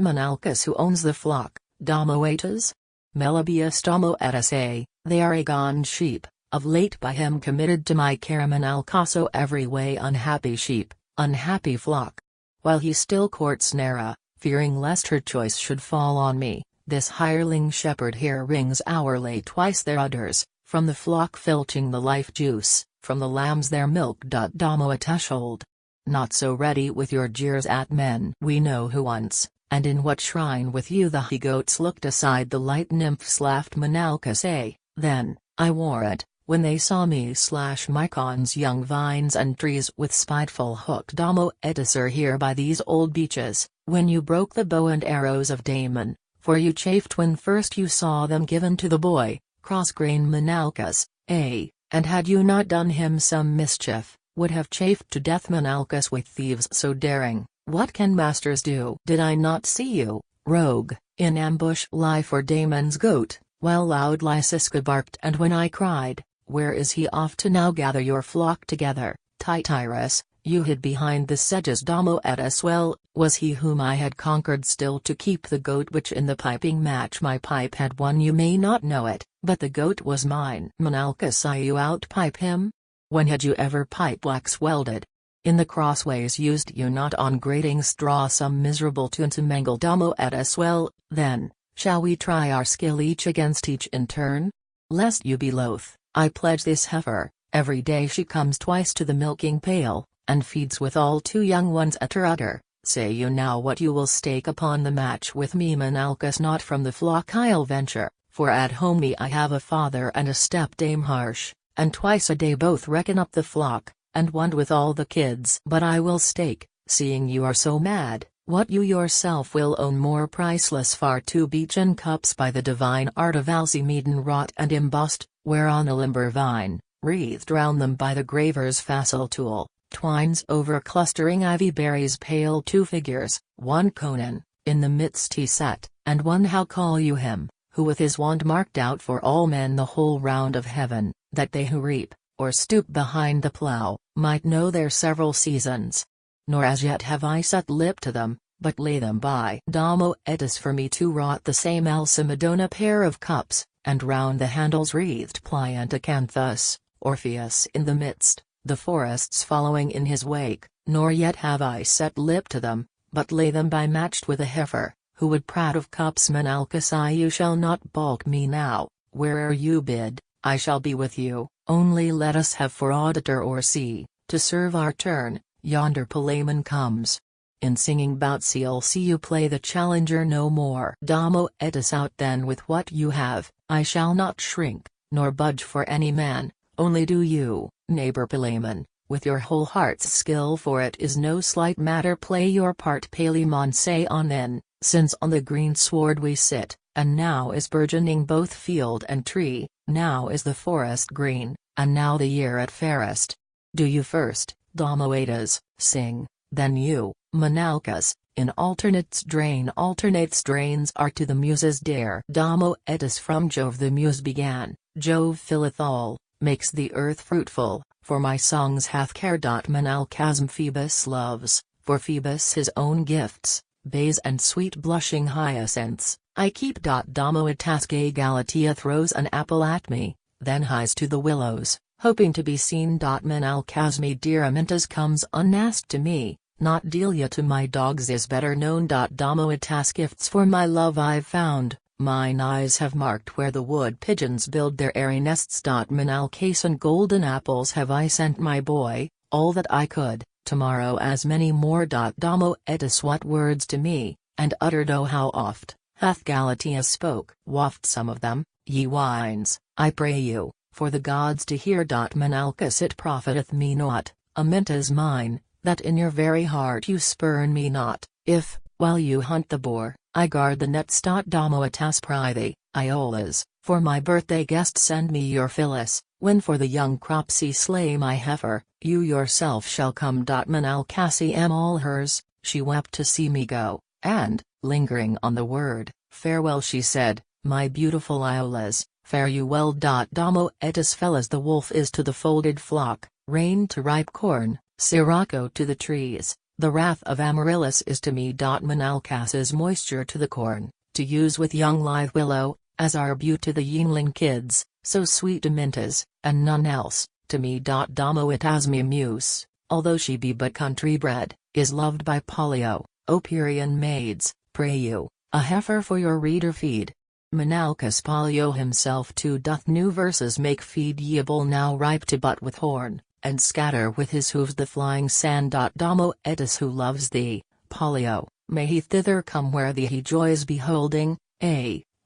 Menalcas who owns the flock, Daemoetas? Melibus Daemoetas A, they are a gone sheep, of late by him committed to my care Menalcas O every way unhappy sheep, unhappy flock. While he still courts Nera, fearing lest her choice should fall on me, this hireling shepherd here wrings hourly twice their udders, from the flock filching the life juice, from the lambs their milk. Daemoetas hold. Not so ready with your jeers at men. We know who once, and in what shrine with you the he-goats looked aside the light nymphs laughed Menalcas A, then, I wore it, when they saw me slash Mycon's young vines and trees with spiteful hook. Daemoetas are here by these old beeches, when you broke the bow and arrows of Damon, for you chafed when first you saw them given to the boy, cross-grained Menalcas A, and had you not done him some mischief, would have chafed to death Menalcas with thieves so daring. What can masters do? Did I not see you, rogue, in ambush lie for Damon's goat, while loud Lysiska barked, and when I cried, where is he off to now? Gather your flock together, Tityrus, you hid behind the sedges. Daemoetas well, was he whom I had conquered still to keep the goat which in the piping match my pipe had won? You may not know it, but the goat was mine. Menalcas saw you outpipe him? When had you ever pipe wax welded? In the crossways used you not on grating straw some miserable tune to mangle? Daemoetas well, then, shall we try our skill each against each in turn? Lest you be loath, I pledge this heifer, every day she comes twice to the milking pail, and feeds with all 2 young ones at her udder. Say you now what you will stake upon the match with me? Menalcas not from the flock I'll venture, for at home me I have a father and a step-dame harsh, and twice a day both reckon up the flock, and one with all the kids. But I will stake, seeing you are so mad, what you yourself will own more priceless far, 2 beechen cups by the divine art of Alcimedon wrought and embossed, whereon a limber vine, wreathed round them by the graver's facile tool, twines over clustering ivy berries pale 2 figures, one Conan, in the midst he set, and one how call you him, who with his wand marked out for all men the whole round of heaven, that they who reap, or stoop behind the plough, might know their several seasons. Nor as yet have I set lip to them, but lay them by. Daemoetas for me too wrought the same Alcimedon pair of cups, and round the handles wreathed pliant acanthus, Orpheus in the midst, the forests following in his wake. Nor yet have I set lip to them, but lay them by matched with a heifer, who would prate of cups. Menalcas I you shall not balk me now, where'er you bid, I shall be with you, only let us have for auditor or see, to serve our turn, yonder Palaemon comes. In singing bout seal see you play the challenger no more. Daemoetas out then with what you have, I shall not shrink, nor budge for any man, only do you, neighbor Palaemon, with your whole heart's skill, for it is no slight matter, play your part. Palaemon say on then, since on the green sward we sit, and now is burgeoning both field and tree, now is the forest green, and now the year at fairest. Do you first, Daemoetas, sing, then you, Menalcas, in alternate strains are to the muses dear. Daemoetas from Jove the muse began, Jove filleth all, makes the earth fruitful, for my songs hath care. Menalcas Phoebus loves, for Phoebus his own gifts, bays and sweet blushing hyacinths, I keep. Daemoetas gay Galatea throws an apple at me, then hies to the willows, hoping to be seen. Menalcas me dear Amintas comes unasked to me, not Delia to my dogs is better known. Daemoetas gifts for my love I've found, mine eyes have marked where the wood pigeons build their airy nests. Menalcas and golden apples have I sent my boy, all that I could, tomorrow as many more. Daemoetas what words to me, and uttered oh how oft, hath Galatea spoke. Waft some of them, ye wines, I pray you, for the gods to hear. Menalcas it profiteth me naught, Amintas mine, that in your very heart you spurn me not, if, while you hunt the boar, I guard the nets. Daemoetas prithee, Iolas, for my birthday guest send me your Phyllis, when for the young crops ye slay my heifer, you yourself shall come. Menalcas am all hers, she wept to see me go, and, lingering on the word, farewell she said, my beautiful Iolas, fare you well. Daemoetas fell as the wolf is to the folded flock, rain to ripe corn, Sirocco to the trees, The wrath of Amaryllis is to me. Menalcas is moisture to the corn, to use with young lithe willow, as are butte to the yeanling kids, so sweet to mintas, and none else, to me. Daemoetas me muse, although she be but country bred, is loved by Polio, O Pierian maids, pray you, a heifer for your reader feed. Menalcas Polio himself too doth new verses make feed ye a bull now ripe to butt with horn, and scatter with his hooves the flying sand. Daemoetas who loves thee, Polio, may he thither come where thee he joys beholding,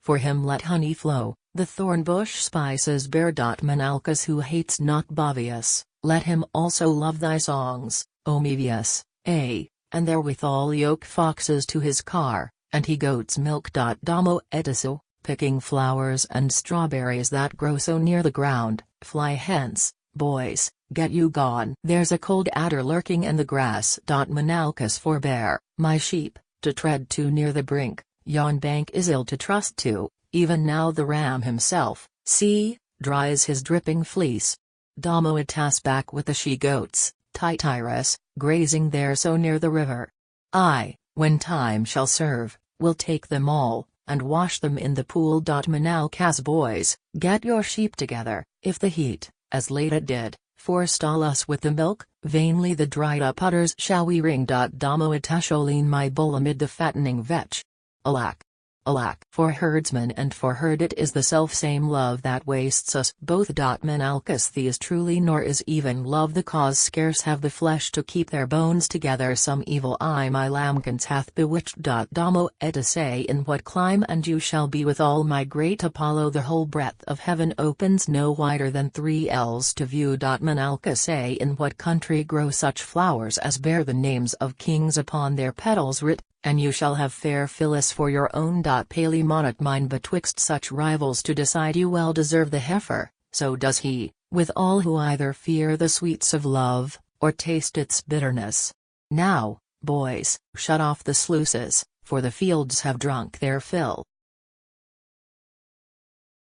for him let honey flow, the thorn bush spices bear. Menalcas who hates not Bavius, let him also love thy songs, O Mevius, and therewithal yoke foxes to his car, and he goat's milk. Daemoetas, picking flowers and strawberries that grow so near the ground, fly hence, boys, get you gone. There's a cold adder lurking in the grass. Menalcas forbear, my sheep, to tread too near the brink, yon bank is ill to trust to, even now the ram himself, see, dries his dripping fleece. Daemoetas back with the she-goats, Tityrus, grazing there so near the river. I, when time shall serve, will take them all, and wash them in the pool. Menalcas boys, get your sheep together, if the heat, as late it did, forestall us with the milk, vainly the dried up udders shall we wring. Daemoetas shall lean my bull amid the fattening vetch. Alack! Alack! For herdsman and for herd it is the self-same love that wastes us both. Menalcas thee is truly nor is even love the cause, scarce have the flesh to keep their bones together, some evil eye my lambkins hath bewitched. Daemoetas say in what clime and you shall be with all my great Apollo, the whole breadth of heaven opens no wider than 3 ells to view. Menalcas say in what country grow such flowers as bear the names of kings upon their petals writ, and you shall have fair Phyllis for your own. Palaemon at mine betwixt such rivals to decide you well deserve the heifer, so does he, with all who either fear the sweets of love, or taste its bitterness. Now, boys, shut off the sluices, for the fields have drunk their fill.